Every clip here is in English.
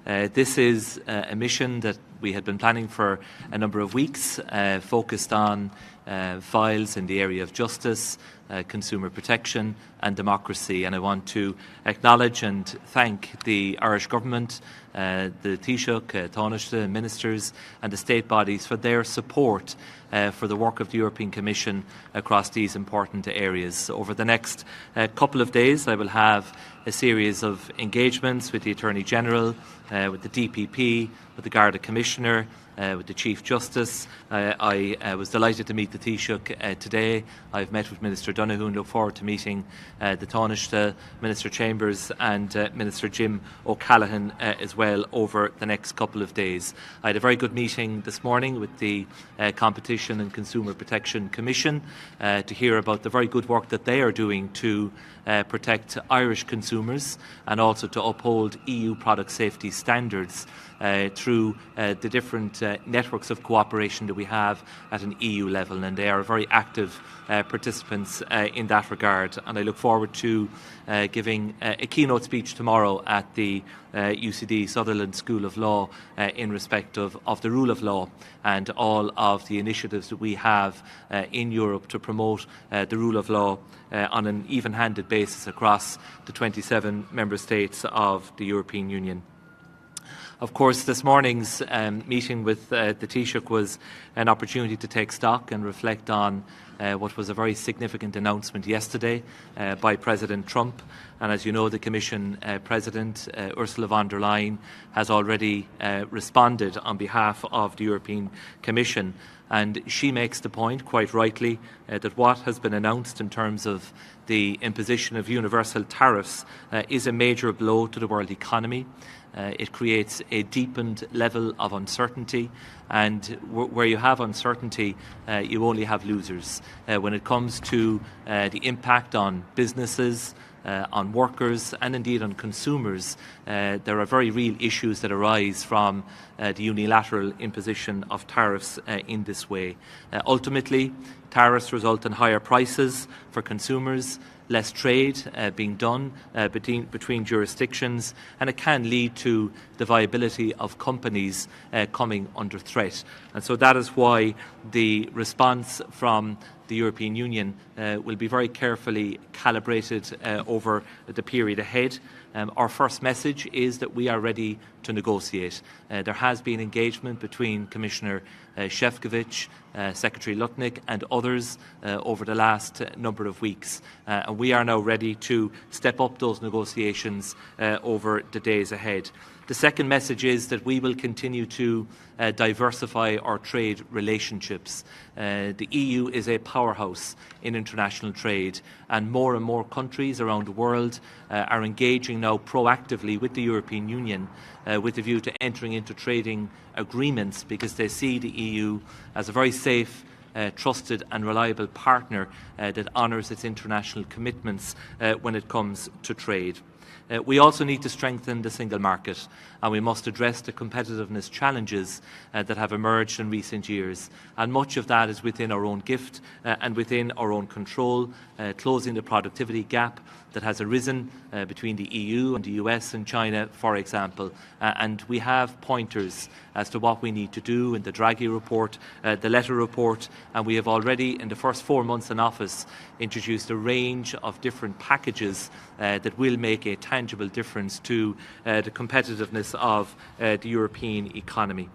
This is a mission that we had been planning for a number of weeks, focused on files in the area of justice, consumer protection and democracy. And I want to acknowledge and thank the Irish Government, the Taoiseach, Taoiseach, ministers and the state bodies for their support for the work of the European Commission across these important areas. Over the next couple of days I will have a series of engagements with the Attorney General, with the DPP, with the Garda Commissioner, with the Chief Justice. I was delighted to meet the Taoiseach today. I've met with Minister Donoghue and look forward to meeting the Taoiseach, Minister Chambers and Minister Jim O'Callaghan as well over the next couple of days. I had a very good meeting this morning with the Competition and Consumer Protection Commission to hear about the very good work that they are doing to protect Irish consumers and also to uphold EU product safety standards through the different networks of cooperation that we have at an EU level, and they are very active participants in that regard. And I look forward to giving a keynote speech tomorrow at the UCD Sutherland School of Law in respect of the rule of law and all of the initiatives that we have in Europe to promote the rule of law on an even-handed basis across the 27 member states of the European Union. Of course, this morning's meeting with the Taoiseach was an opportunity to take stock and reflect on what was a very significant announcement yesterday by President Trump. And as you know, the Commission President, Ursula von der Leyen, has already responded on behalf of the European Commission. And she makes the point, quite rightly, that what has been announced in terms of the imposition of universal tariffs is a major blow to the world economy. It creates a deepened level of uncertainty, and where you have uncertainty, you only have losers. When it comes to the impact on businesses, on workers and indeed on consumers, there are very real issues that arise from the unilateral imposition of tariffs in this way. Ultimately, tariffs result in higher prices for consumers, less trade being done between jurisdictions, and it can lead to the viability of companies coming under threat. And so that is why the response from the European Union will be very carefully calibrated over the period ahead. Our first message is that we are ready to negotiate. There has been engagement between Commissioner Šefčovič, Secretary Lutnick and others over the last number of weeks. And we are now ready to step up those negotiations over the days ahead. The second message is that we will continue to diversify our trade relationships. The EU is a powerhouse in international trade, and more countries around the world are engaging now proactively with the European Union with a view to entering into trading agreements because they see the EU as a very safe, trusted and reliable partner that honours its international commitments when it comes to trade. We also need to strengthen the single market, and we must address the competitiveness challenges that have emerged in recent years. And much of that is within our own gift and within our own control, closing the productivity gap that has arisen between the EU and the US and China, for example. And we have pointers as to what we need to do in the Draghi report, the Letter report, and we have already, in the first 4 months in office, introduced a range of different packages that will make a tangible difference to the competitiveness of the European economy.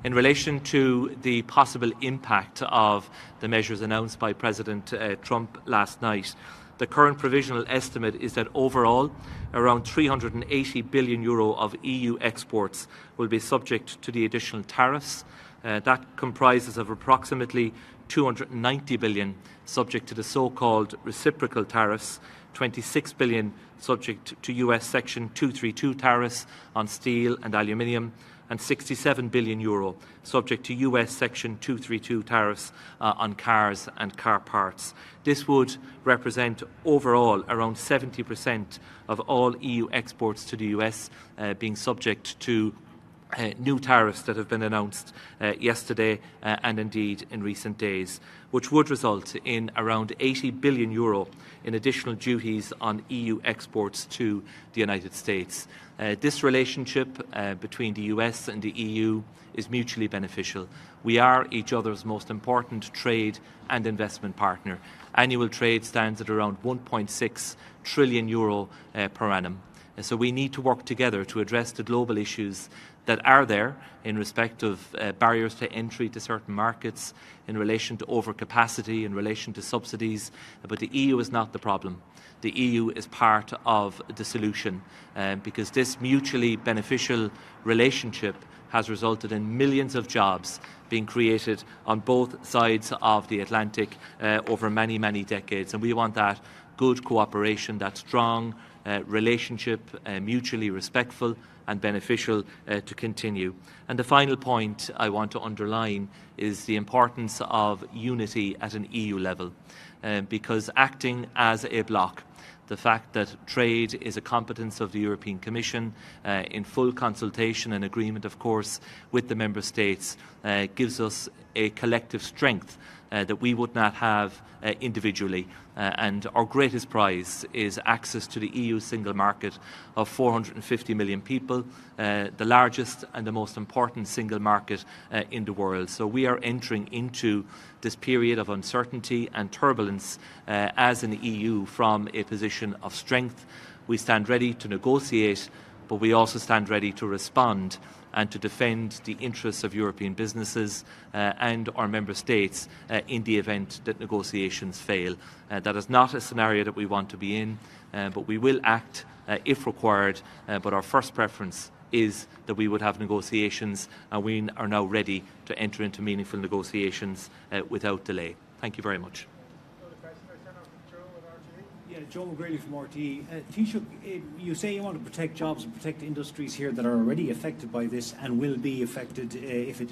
In relation to the possible impact of the measures announced by President Trump last night, the current provisional estimate is that overall around €380 billion of EU exports will be subject to the additional tariffs. That comprises of approximately €290 billion subject to the so-called reciprocal tariffs, €26 billion subject to US Section 232 tariffs on steel and aluminium, and €67 billion subject to US Section 232 tariffs on cars and car parts. This would represent overall around 70% of all EU exports to the US being subject to new tariffs that have been announced yesterday and indeed in recent days, which would result in around €80 billion in additional duties on EU exports to the United States. This relationship between the US and the EU is mutually beneficial. We are each other's most important trade and investment partner. Annual trade stands at around €1.6 trillion per annum. So we need to work together to address the global issues that are there in respect of barriers to entry to certain markets, in relation to overcapacity, in relation to subsidies. But the EU is not the problem. The EU is part of the solution because this mutually beneficial relationship has resulted in millions of jobs being created on both sides of the Atlantic over many, many decades. And we want that good cooperation, that strong relationship, mutually respectful and beneficial to continue. And the final point I want to underline is the importance of unity at an EU level, because acting as a bloc, the fact that trade is a competence of the European Commission in full consultation and agreement, of course, with the Member States gives us a collective strength that we would not have individually. And our greatest prize is access to the EU single market of 450 million people, the largest and the most important single market in the world. So we are entering into this period of uncertainty and turbulence as an EU from a position of strength. We stand ready to negotiate, but we also stand ready to respond and to defend the interests of European businesses and our member states in the event that negotiations fail. That is not a scenario that we want to be in, but we will act if required. But our first preference is that we would have negotiations, and we are now ready to enter into meaningful negotiations without delay. Thank you very much. Joe McGrath from RTE. Taoiseach, you say you want to protect jobs and protect industries here that are already affected by this and will be affected if it